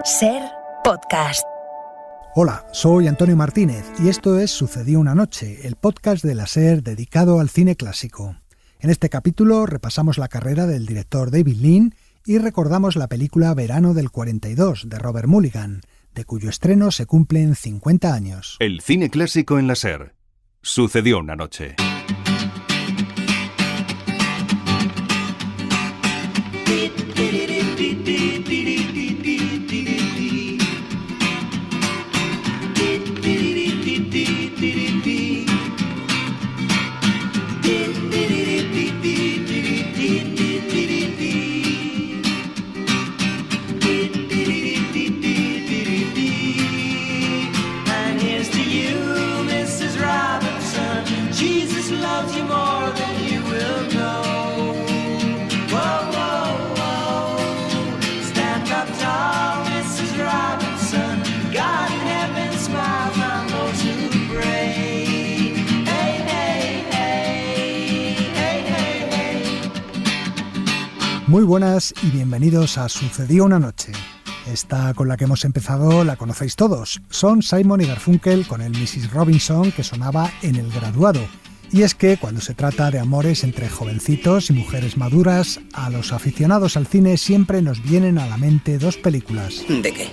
SER Podcast. Hola, soy Antonio Martínez y esto es Sucedió una noche, el podcast de la SER dedicado al cine clásico. En este capítulo repasamos la carrera del director David Lean y recordamos la película Verano del 42 de Robert Mulligan, de cuyo estreno se cumplen 50 años. El cine clásico en la SER. Sucedió una noche. Muy buenas y bienvenidos a Sucedió una noche. Esta con la que hemos empezado la conocéis todos. Son Simon y Garfunkel con el Mrs. Robinson que sonaba en El Graduado. Y es que cuando se trata de amores entre jovencitos y mujeres maduras, a los aficionados al cine siempre nos vienen a la mente dos películas. ¿De qué?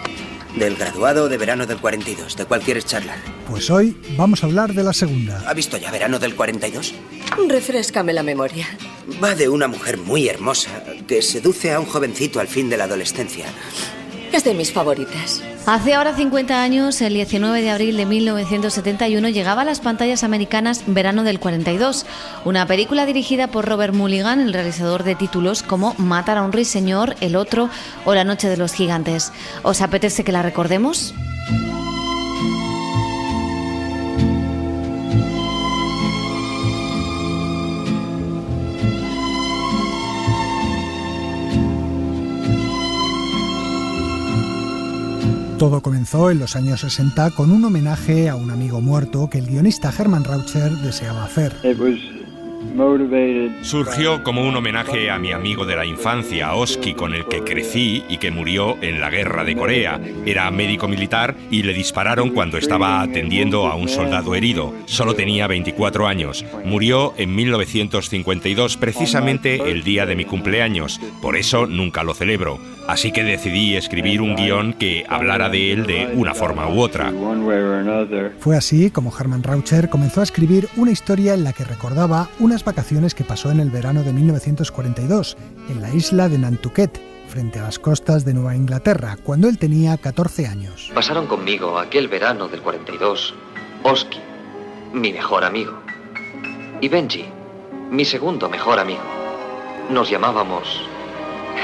¿Del Graduado o de Verano del 42? ¿De cuál quieres charlar? Pues hoy vamos a hablar de la segunda. ¿Ha visto ya Verano del 42? Refréscame la memoria. Va de una mujer muy hermosa que seduce a un jovencito al fin de la adolescencia. Es de mis favoritas. Hace ahora 50 años, el 19 de abril de 1971, llegaba a las pantallas americanas Verano del 42, una película dirigida por Robert Mulligan, el realizador de títulos como Matar a un ruiseñor, El otro o La noche de los gigantes. ¿Os apetece que la recordemos? Todo comenzó en los años 60 con un homenaje a un amigo muerto que el guionista Herman Raucher deseaba hacer. Surgió como un homenaje a mi amigo de la infancia, Oski, con el que crecí y que murió en la guerra de Corea. Era médico militar y le dispararon cuando estaba atendiendo a un soldado herido. Solo tenía 24 años. Murió en 1952, precisamente el día de mi cumpleaños. Por eso nunca lo celebro. Así que decidí escribir un guión que hablara de él de una forma u otra. Fue así como Herman Raucher comenzó a escribir una historia en la que recordaba unas vacaciones que pasó en el verano de 1942, en la isla de Nantucket, frente a las costas de Nueva Inglaterra, cuando él tenía 14 años. Pasaron conmigo aquel verano del 42, Oski, mi mejor amigo, y Benji, mi segundo mejor amigo. Nos llamábamos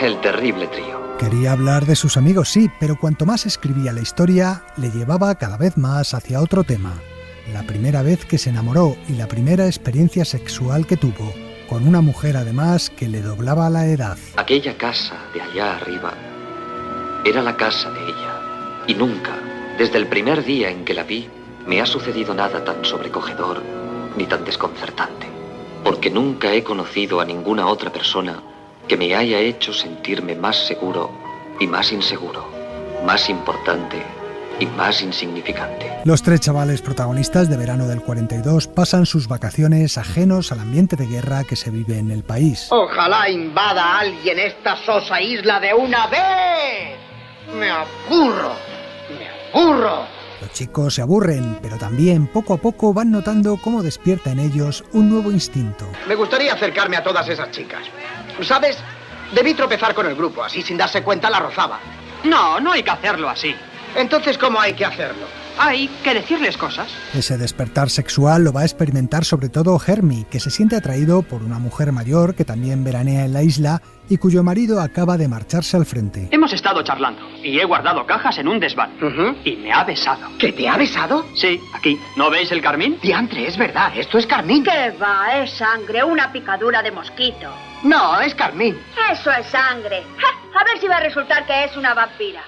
el Terrible Trío. Quería hablar de sus amigos, sí, pero cuanto más escribía la historia, le llevaba cada vez más hacia otro tema. La primera vez que se enamoró y la primera experiencia sexual que tuvo, con una mujer además que le doblaba la edad. Aquella casa de allá arriba era la casa de ella. Y nunca, desde el primer día en que la vi, me ha sucedido nada tan sobrecogedor ni tan desconcertante. Porque nunca he conocido a ninguna otra persona que me haya hecho sentirme más seguro y más inseguro, más importante y más insignificante. Los tres chavales protagonistas de Verano del 42 pasan sus vacaciones ajenos al ambiente de guerra que se vive en el país. Ojalá invada alguien esta sosa isla de una vez. ¡Me aburro! Los chicos se aburren, pero también poco a poco van notando cómo despierta en ellos un nuevo instinto. Me gustaría acercarme a todas esas chicas. ¿Sabes? Debí tropezar con el grupo, así sin darse cuenta la rozaba. No hay que hacerlo así. Entonces, ¿cómo hay que hacerlo? Hay que decirles cosas. Ese despertar sexual lo va a experimentar sobre todo Hermie, que se siente atraído por una mujer mayor que también veranea en la isla y cuyo marido acaba de marcharse al frente. Hemos estado charlando y he guardado cajas en un desván. Y me ha besado. ¿Que te ha besado? Sí, aquí. ¿No veis el carmín? Diantre, es verdad, esto es carmín. ¿Qué va? Es sangre, una picadura de mosquito. No, es carmín. Eso es sangre. ¡Ja! A ver si va a resultar que es una vampira.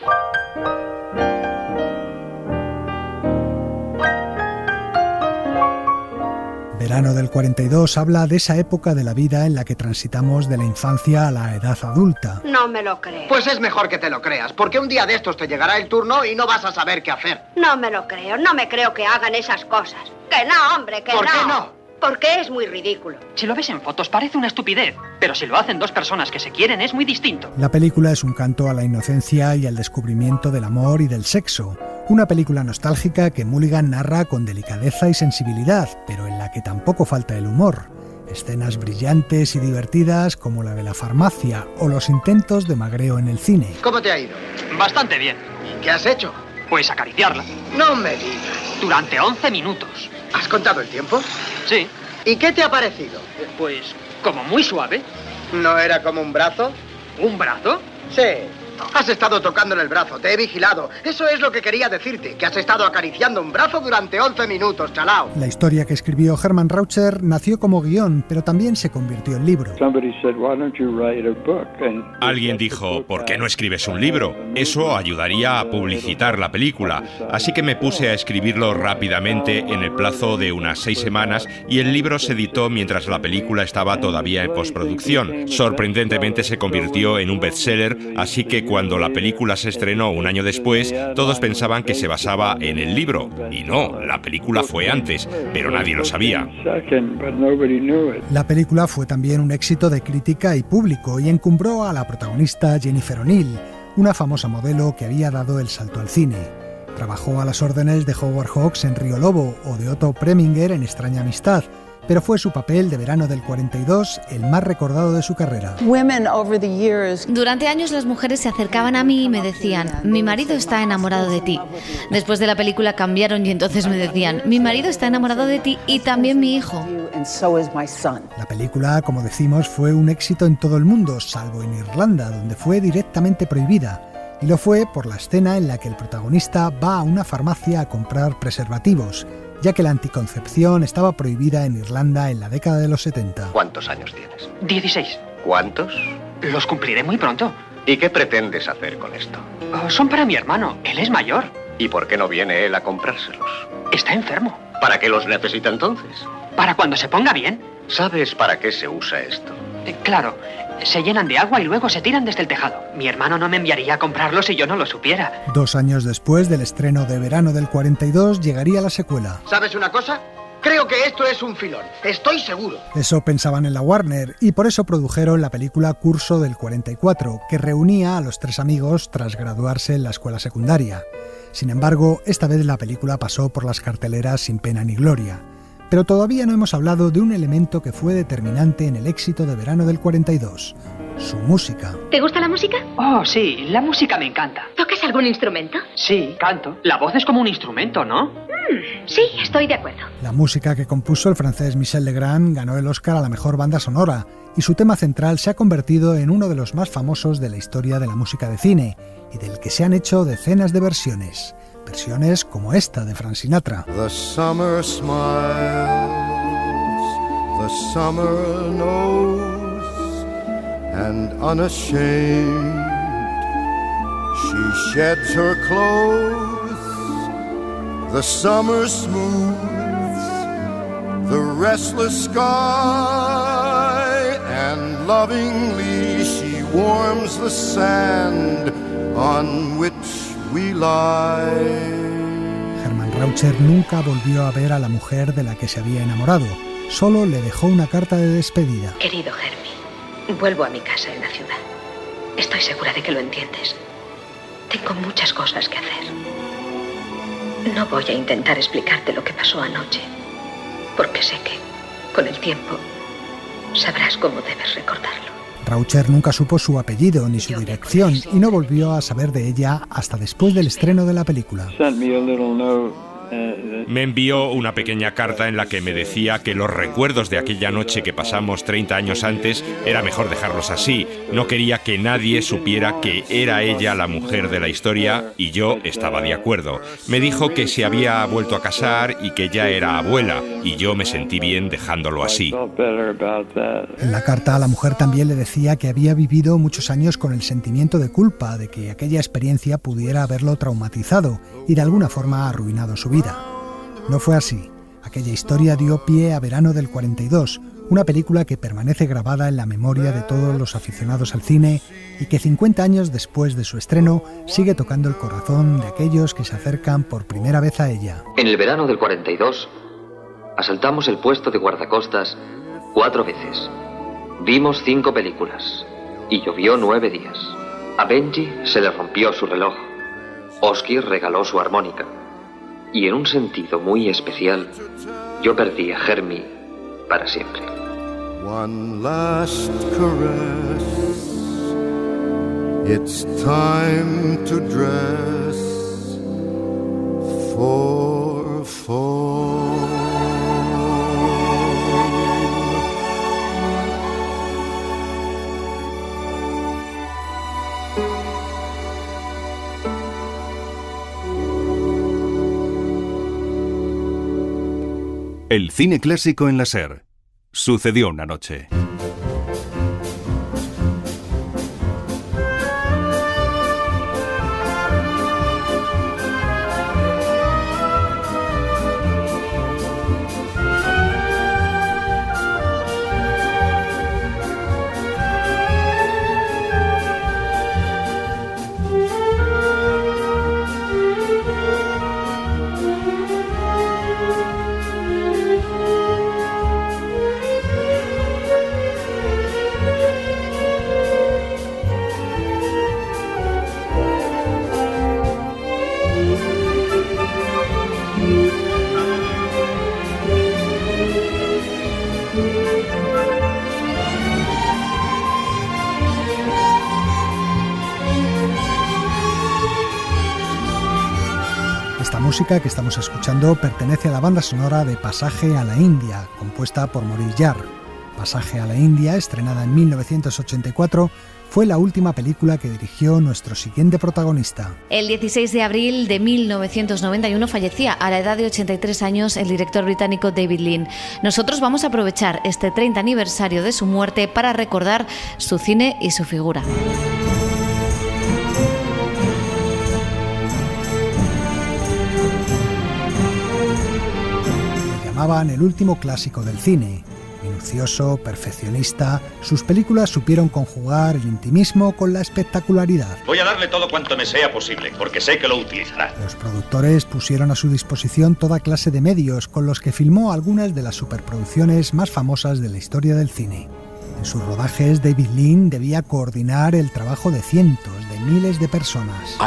Verano del 42 habla de esa época de la vida en la que transitamos de la infancia a la edad adulta. No me lo creo. Pues es mejor que te lo creas, porque un día de estos te llegará el turno y no vas a saber qué hacer. No me lo creo. No me creo que hagan esas cosas. Que no, hombre, que no. ¿Por qué no? Porque es muy ridículo. Si lo ves en fotos parece una estupidez, pero si lo hacen dos personas que se quieren es muy distinto. La película es un canto a la inocencia y al descubrimiento del amor y del sexo. Una película nostálgica que Mulligan narra con delicadeza y sensibilidad, pero en la que tampoco falta el humor. Escenas brillantes y divertidas como la de la farmacia o los intentos de magreo en el cine. ¿Cómo te ha ido? Bastante bien. ¿Y qué has hecho? Pues acariciarla. No me digas. Durante 11 minutos. ¿Has contado el tiempo? Sí. ¿Y qué te ha parecido? Pues como muy suave. ¿No era como un brazo? ¿Un brazo? Sí. Has estado tocándole el brazo, te he vigilado. Eso es lo que quería decirte, que has estado acariciando un brazo durante 11 minutos, chalao. La historia que escribió Herman Raucher nació como guión, pero también se convirtió en libro. Alguien dijo, ¿por qué no escribes un libro? Eso ayudaría a publicitar la película. Así que me puse a escribirlo rápidamente en el plazo de unas 6 semanas y el libro se editó mientras la película estaba todavía en postproducción. Sorprendentemente se convirtió en un bestseller, así que cuando la película se estrenó un año después, todos pensaban que se basaba en el libro. Y no, la película fue antes, pero nadie lo sabía. La película fue también un éxito de crítica y público y encumbró a la protagonista Jennifer O'Neill, una famosa modelo que había dado el salto al cine. Trabajó a las órdenes de Howard Hawks en Río Lobo o de Otto Preminger en Extraña Amistad, pero fue su papel de Verano del 42 el más recordado de su carrera. Durante años las mujeres se acercaban a mí y me decían, mi marido está enamorado de ti. Después de la película cambiaron y entonces me decían, mi marido está enamorado de ti y también mi hijo. La película, como decimos, fue un éxito en todo el mundo, salvo en Irlanda, donde fue directamente prohibida. Y lo fue por la escena en la que el protagonista va a una farmacia a comprar preservativos, ya que la anticoncepción estaba prohibida en Irlanda en la década de los 70. ¿Cuántos años tienes? 16. ¿Cuántos? Los cumpliré muy pronto. ¿Y qué pretendes hacer con esto? Son para mi hermano, él es mayor. ¿Y por qué no viene él a comprárselos? Está enfermo. ¿Para qué los necesita entonces? Para cuando se ponga bien. ¿Sabes para qué se usa esto? Claro, se llenan de agua y luego se tiran desde el tejado. Mi hermano no me enviaría a comprarlos si yo no lo supiera. 2 años después del estreno de Verano del 42 llegaría la secuela. ¿Sabes una cosa? Creo que esto es un filón, estoy seguro. Eso pensaban en la Warner y por eso produjeron la película Curso del 44, que reunía a los 3 amigos tras graduarse en la escuela secundaria. Sin embargo, esta vez la película pasó por las carteleras sin pena ni gloria. Pero todavía no hemos hablado de un elemento que fue determinante en el éxito de Verano del 42, su música. ¿Te gusta la música? Oh, sí, la música me encanta. ¿Tocas algún instrumento? Sí, canto. La voz es como un instrumento, ¿no? Sí, estoy de acuerdo. La música que compuso el francés Michel Legrand ganó el Oscar a la mejor banda sonora y su tema central se ha convertido en uno de los más famosos de la historia de la música de cine y del que se han hecho decenas de versiones. Versiones como esta de Frank Sinatra. The summer smiles, the summer knows, and unashamed she sheds her clothes. The summer smooths the restless sky, and lovingly she warms the sand on which we lie. Herman Raucher nunca volvió a ver a la mujer de la que se había enamorado. Solo le dejó una carta de despedida. Querido Hermie, vuelvo a mi casa en la ciudad. Estoy segura de que lo entiendes. Tengo muchas cosas que hacer. No voy a intentar explicarte lo que pasó anoche, porque sé que, con el tiempo, sabrás cómo debes recordarlo. Raucher nunca supo su apellido ni su dirección y no volvió a saber de ella hasta después del estreno de la película. Me envió una pequeña carta en la que me decía que los recuerdos de aquella noche que pasamos 30 años antes era mejor dejarlos así. No quería que nadie supiera que era ella la mujer de la historia y yo estaba de acuerdo. Me dijo que se había vuelto a casar y que ya era abuela y yo me sentí bien dejándolo así. En la carta la mujer también le decía que había vivido muchos años con el sentimiento de culpa de que aquella experiencia pudiera haberlo traumatizado y de alguna forma arruinado su vida. No fue así. Aquella historia dio pie a Verano del 42, una película que permanece grabada en la memoria de todos los aficionados al cine y que 50 años después de su estreno sigue tocando el corazón de aquellos que se acercan por primera vez a ella. En el verano del 42, asaltamos el puesto de guardacostas 4 veces. Vimos 5 películas y llovió 9 días. A Benji se le rompió su reloj. Oski regaló su armónica. Y en un sentido muy especial, yo perdí a Hermie para siempre. One last caress. It's time to dress for fall. El cine clásico en la SER. Sucedió una noche. Esta música que estamos escuchando pertenece a la banda sonora de Pasaje a la India, compuesta por Maurice Jarre. Pasaje a la India, estrenada en 1984, fue la última película que dirigió nuestro siguiente protagonista. El 16 de abril de 1991 fallecía a la edad de 83 años el director británico David Lean. Nosotros vamos a aprovechar este 30 aniversario de su muerte para recordar su cine y su figura. Llamaban el último clásico del cine. Minucioso, perfeccionista, sus películas supieron conjugar el intimismo con la espectacularidad. Voy a darle todo cuanto me sea posible, porque sé que lo utilizará. Los productores pusieron a su disposición toda clase de medios con los que filmó algunas de las superproducciones más famosas de la historia del cine. En sus rodajes, David Lean debía coordinar el trabajo de cientos de miles de personas.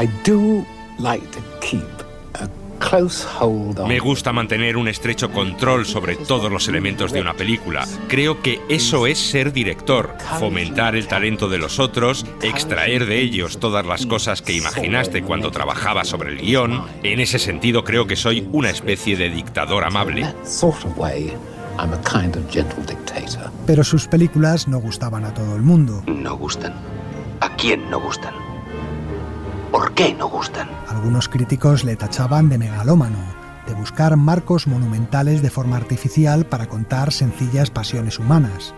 Me gusta mantener un estrecho control sobre todos los elementos de una película. Creo que eso es ser director, fomentar el talento de los otros, extraer de ellos todas las cosas que imaginaste cuando trabajabas sobre el guión. En ese sentido creo que soy una especie de dictador amable. Pero sus películas no gustaban a todo el mundo. ¿No gustan? ¿A quién no gustan? ¿Por qué no gustan? Algunos críticos le tachaban de megalómano, de buscar marcos monumentales de forma artificial para contar sencillas pasiones humanas.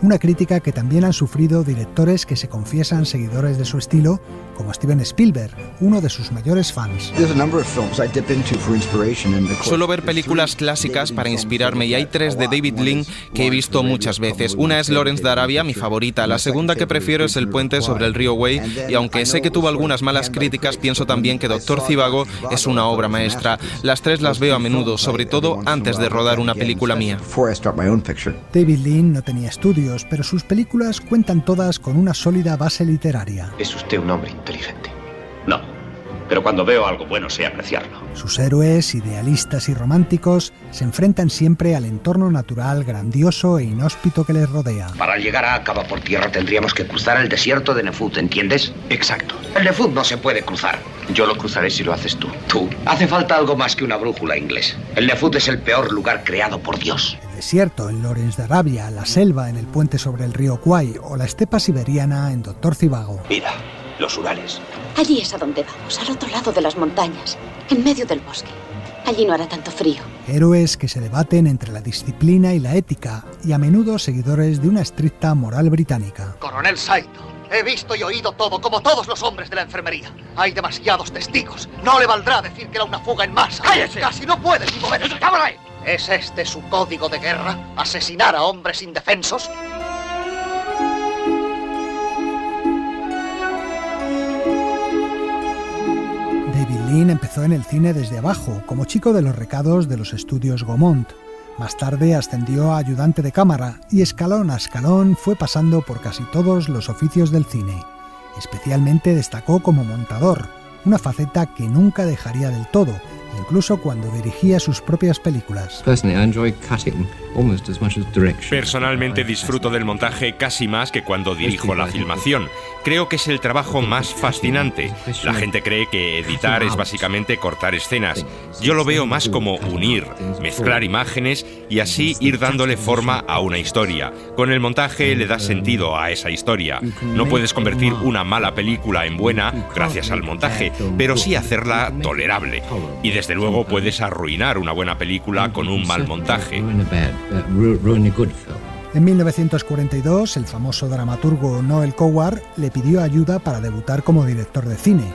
Una crítica que también han sufrido directores que se confiesan seguidores de su estilo, como Steven Spielberg, uno de sus mayores fans. Suelo ver películas clásicas para inspirarme y hay 3 de David Lean que he visto muchas veces. Una es Lawrence de Arabia, mi favorita. La segunda que prefiero es El puente sobre el río Wei y aunque sé que tuvo algunas malas críticas, pienso también que Dr. Zhivago es una obra maestra. Las 3 las veo a menudo, sobre todo antes de rodar una película mía. David Lean no tenía estudios, pero sus películas cuentan todas con una sólida base literaria. Es usted un hombre inteligente. No, pero cuando veo algo bueno sé apreciarlo. Sus héroes, idealistas y románticos, se enfrentan siempre al entorno natural grandioso e inhóspito que les rodea. Para llegar a Aqaba por tierra tendríamos que cruzar el desierto de Nefut, ¿entiendes? Exacto. El Nefut no se puede cruzar. Yo lo cruzaré si lo haces tú. ¿Tú? Hace falta algo más que una brújula, inglés. El Nefut es el peor lugar creado por Dios. El desierto en Lawrence de Arabia, la selva en el puente sobre el río Kwai o la estepa siberiana en Dr. Zhivago. Mira, los Urales. Allí es a donde vamos, al otro lado de las montañas, en medio del bosque. Allí no hará tanto frío. Héroes que se debaten entre la disciplina y la ética y a menudo seguidores de una estricta moral británica. Coronel Saito, he visto y oído todo, como todos los hombres de la enfermería. Hay demasiados testigos. No le valdrá decir que era una fuga en masa. ¡Cállese! Casi no puedes ni mover. ¡Cámara ahí! ¿Es este su código de guerra? ¿Asesinar a hombres indefensos? David Lean empezó en el cine desde abajo, como chico de los recados de los estudios Gaumont. Más tarde ascendió a ayudante de cámara y escalón a escalón fue pasando por casi todos los oficios del cine. Especialmente destacó como montador, una faceta que nunca dejaría del todo, incluso cuando dirigía sus propias películas. Personalmente disfruto del montaje casi más que cuando dirijo la filmación. Creo que es el trabajo más fascinante. La gente cree que editar es básicamente cortar escenas. Yo lo veo más como unir, mezclar imágenes y así ir dándole forma a una historia. Con el montaje le das sentido a esa historia. No puedes convertir una mala película en buena gracias al montaje, pero sí hacerla tolerable. Y desde luego puedes arruinar una buena película con un mal montaje. En 1942, el famoso dramaturgo Noel Coward le pidió ayuda para debutar como director de cine.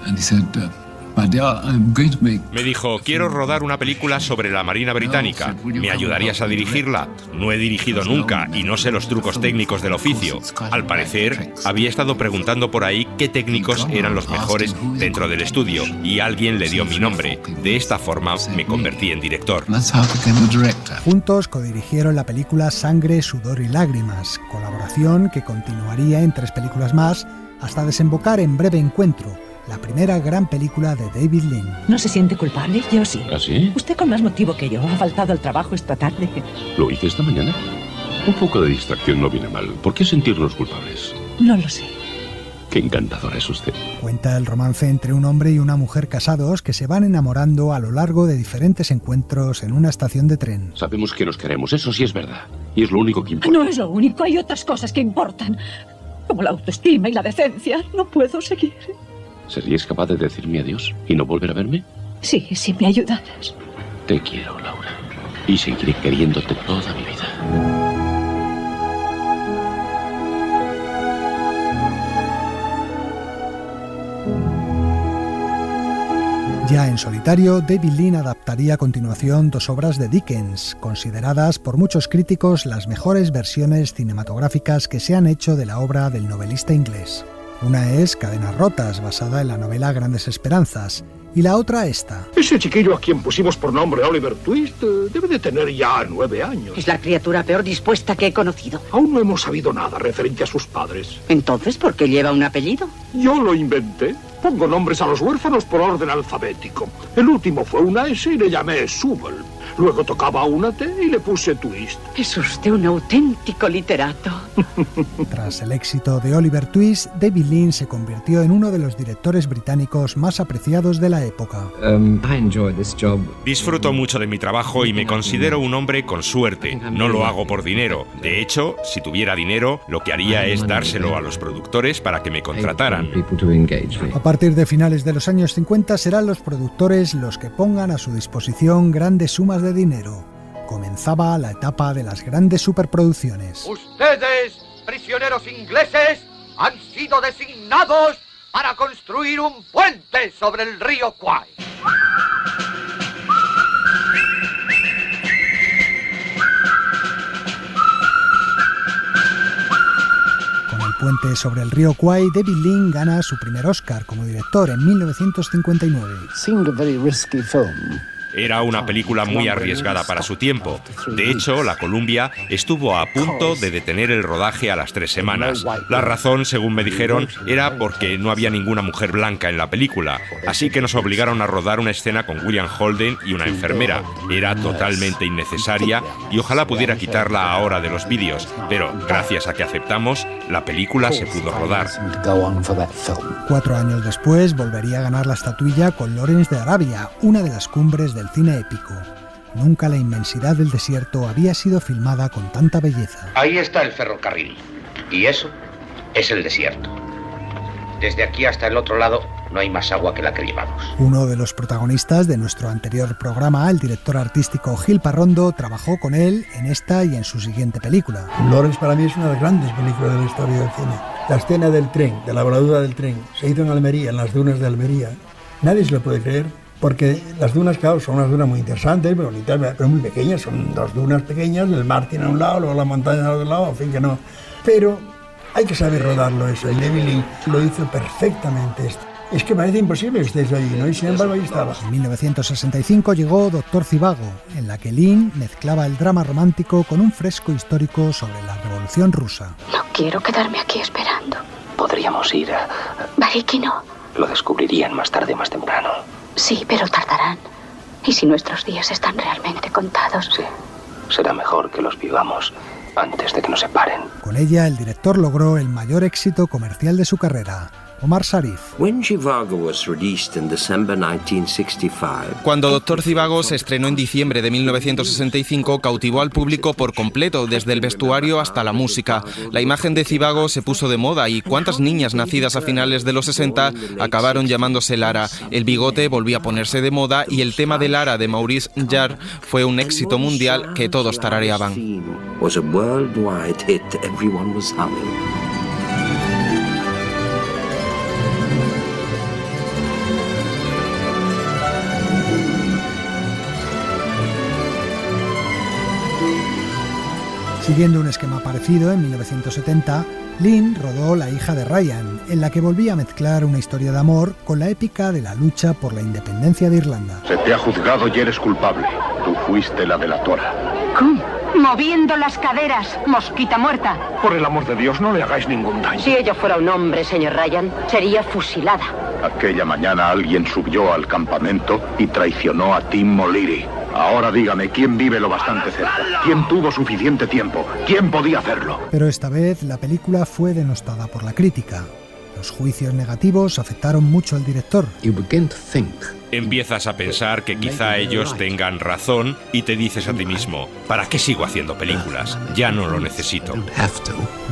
Me dijo, quiero rodar una película sobre la Marina Británica. ¿Me ayudarías a dirigirla? No he dirigido nunca y no sé los trucos técnicos del oficio. Al parecer, había estado preguntando por ahí qué técnicos eran los mejores dentro del estudio y alguien le dio mi nombre. De esta forma me convertí en director. Juntos codirigieron la película Sangre, Sudor y Lágrimas, colaboración que continuaría en 3 películas más hasta desembocar en Breve Encuentro, la primera gran película de David Lean. ¿No se siente culpable? Yo sí. ¿Ah, sí? Usted con más motivo que yo. Ha faltado al trabajo esta tarde. ¿Lo hice esta mañana? Un poco de distracción no viene mal. ¿Por qué sentirnos culpables? No lo sé. Qué encantadora es usted. Cuenta el romance entre un hombre y una mujer casados que se van enamorando a lo largo de diferentes encuentros en una estación de tren. Sabemos que nos queremos, eso sí es verdad. Y es lo único que importa. No es lo único, hay otras cosas que importan. Como la autoestima y la decencia. No puedo seguir. ¿Serías capaz de decirme adiós y no volver a verme? Sí, si me ayudaras. Te quiero, Laura. Y seguiré queriéndote toda mi vida. Ya en solitario, David Lean adaptaría a continuación 2 obras de Dickens, consideradas por muchos críticos las mejores versiones cinematográficas que se han hecho de la obra del novelista inglés. Una es Cadenas rotas, basada en la novela Grandes esperanzas, y la otra esta. Ese chiquillo a quien pusimos por nombre Oliver Twist debe de tener ya 9 años. Es la criatura peor dispuesta que he conocido. Aún no hemos sabido nada referente a sus padres. Entonces, ¿por qué lleva un apellido? Yo lo inventé. Pongo nombres a los huérfanos por orden alfabético. El último fue una S y le llamé Subel. Luego tocaba una T y le puse Twist. Es usted un auténtico literato. Tras el éxito de Oliver Twist, David Lean se convirtió en uno de los directores británicos más apreciados de la época. Disfruto mucho de mi trabajo y me considero un hombre con suerte. No lo hago por dinero. De hecho, si tuviera dinero, lo que haría es dárselo a los productores para que me contrataran. A partir de finales de los años 50 serán los productores los que pongan a su disposición grandes sumas de dinero. Comenzaba la etapa de las grandes superproducciones. Ustedes, prisioneros ingleses, han sido designados para construir un puente sobre el río Kwai. Con el puente sobre el río Kwai, David Lean gana su primer Oscar como director en 1959. Era una película muy arriesgada para su tiempo. De hecho, la Columbia estuvo a punto de detener el rodaje a las 3 semanas. La razón, según me dijeron, era porque no había ninguna mujer blanca en la película. Así que nos obligaron a rodar una escena con William Holden y una enfermera. Era totalmente innecesaria y ojalá pudiera quitarla ahora de los vídeos. Pero gracias a que aceptamos, la película se pudo rodar. 4 años después volvería a ganar la estatuilla con Lawrence de Arabia, una de las cumbres del cine épico. Nunca la inmensidad del desierto había sido filmada con tanta belleza. Ahí está el ferrocarril. Y eso es el desierto. Desde aquí hasta el otro lado no hay más agua que la que llevamos. Uno de los protagonistas de nuestro anterior programa, el director artístico Gil Parrondo, trabajó con él en esta y en su siguiente película. Lawrence para mí es una de las grandes películas de la historia del cine. La escena del tren, de la voladura del tren, se hizo en Almería, en las dunas de Almería. Nadie se lo puede creer. Porque las dunas, claro, son unas dunas muy interesantes, bonitas, pero muy pequeñas. Son 2 dunas pequeñas, el mar tiene a un lado, luego la montaña al otro lado, en fin, que no. Pero hay que saber rodarlo eso. El David Lean lo hizo perfectamente esto. Es que parece imposible que estéis allí, ¿no? Y sin embargo ahí estaba. En 1965 llegó Doctor Zhivago, en la que Lean mezclaba el drama romántico con un fresco histórico sobre la Revolución Rusa. No quiero quedarme aquí esperando. Podríamos ir a... Bariki no. Lo descubrirían más tarde o más temprano. Sí, pero tardarán. ¿Y si nuestros días están realmente contados? Sí. Será mejor que los vivamos antes de que nos separen. Con ella, el director logró el mayor éxito comercial de su carrera. Omar Sharif. Cuando Doctor Zhivago se estrenó en diciembre de 1965, cautivó al público por completo, desde el vestuario hasta la música. La imagen de Zhivago se puso de moda y cuántas niñas nacidas a finales de los 60 acabaron llamándose Lara. El bigote volvió a ponerse de moda y el tema de Lara de Maurice Jarre fue un éxito mundial que todos tarareaban. Siguiendo un esquema parecido, en 1970, Lean rodó La hija de Ryan, en la que volvía a mezclar una historia de amor con la épica de la lucha por la independencia de Irlanda. Se te ha juzgado y eres culpable. Tú fuiste la delatora. ¿Cómo? Moviendo las caderas, mosquita muerta. Por el amor de Dios, no le hagáis ningún daño. Si ella fuera un hombre, señor Ryan, sería fusilada. Aquella mañana alguien subió al campamento y traicionó a Tim O'Leary. Ahora dígame, ¿quién vive lo bastante cerca? ¿Quién tuvo suficiente tiempo? ¿Quién podía hacerlo? Pero esta vez la película fue denostada por la crítica. Los juicios negativos afectaron mucho al director. Empiezas a pensar que quizá ellos tengan razón y te dices a ti mismo, ¿para qué sigo haciendo películas? Ya no lo necesito.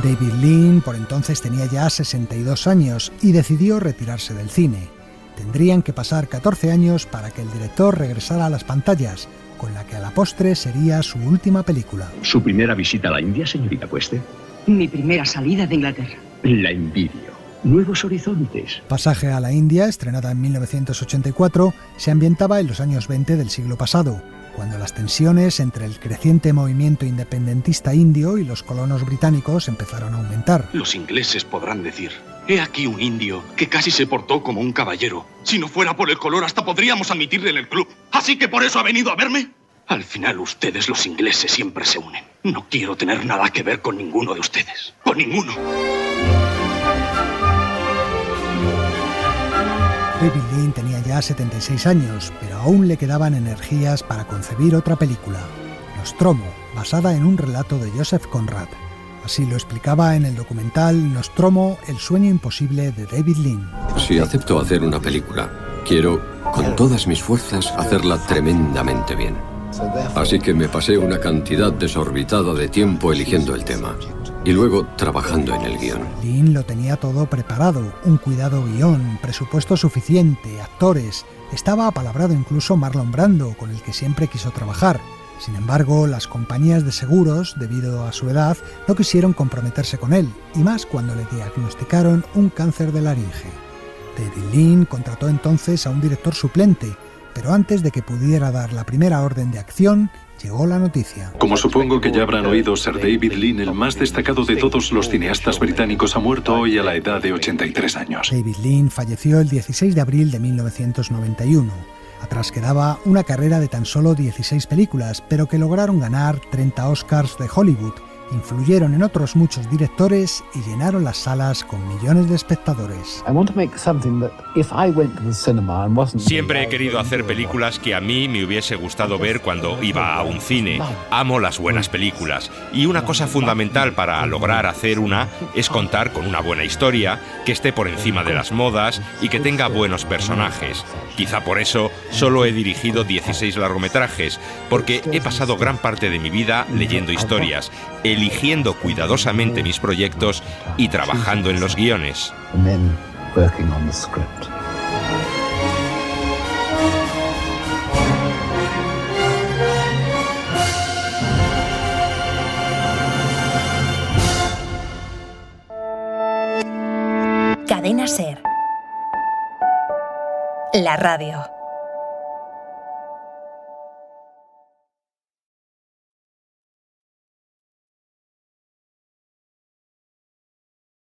David Lean por entonces tenía ya 62 años y decidió retirarse del cine. Tendrían que pasar 14 años para que el director regresara a las pantallas, con la que a la postre sería su última película. ¿Su primera visita a la India, señorita Cueste? Mi primera salida de Inglaterra. La envidio. Nuevos horizontes. Pasaje a la India, estrenada en 1984, se ambientaba en los años 20 del siglo pasado, cuando las tensiones entre el creciente movimiento independentista indio y los colonos británicos empezaron a aumentar. Los ingleses podrán decir: he aquí un indio que casi se portó como un caballero. Si no fuera por el color, hasta podríamos admitirle en el club. ¿Así que por eso ha venido a verme? Al final, ustedes, los ingleses, siempre se unen. No quiero tener nada que ver con ninguno de ustedes. Con ninguno. David Lean tenía ya 76 años, pero aún le quedaban energías para concebir otra película, Nostromo, basada en un relato de Joseph Conrad. Así lo explicaba en el documental Nostromo, el sueño imposible de David Lean. Si acepto hacer una película, quiero, con todas mis fuerzas, hacerla tremendamente bien. Así que me pasé una cantidad desorbitada de tiempo eligiendo el tema y luego trabajando en el guión. Lean lo tenía todo preparado, un cuidado guión, presupuesto suficiente, actores. Estaba apalabrado incluso Marlon Brando, con el que siempre quiso trabajar. Sin embargo, las compañías de seguros, debido a su edad, no quisieron comprometerse con él, y más cuando le diagnosticaron un cáncer de laringe. David Lean contrató entonces a un director suplente, pero antes de que pudiera dar la primera orden de acción, llegó la noticia. Como supongo que ya habrán oído, Sir David Lean, el más destacado de todos los cineastas británicos, ha muerto hoy a la edad de 83 años. David Lean falleció el 16 de abril de 1991. Atrás quedaba una carrera de tan solo 16 películas, pero que lograron ganar 30 Oscars de Hollywood, influyeron en otros muchos directores y llenaron las salas con millones de espectadores. Siempre he querido hacer películas que a mí me hubiese gustado ver cuando iba a un cine. Amo las buenas películas y una cosa fundamental para lograr hacer una es contar con una buena historia, que esté por encima de las modas y que tenga buenos personajes. Quizá por eso solo he dirigido 16 largometrajes, porque he pasado gran parte de mi vida leyendo historias, eligiendo cuidadosamente mis proyectos y trabajando en los guiones. Cadena SER. La radio.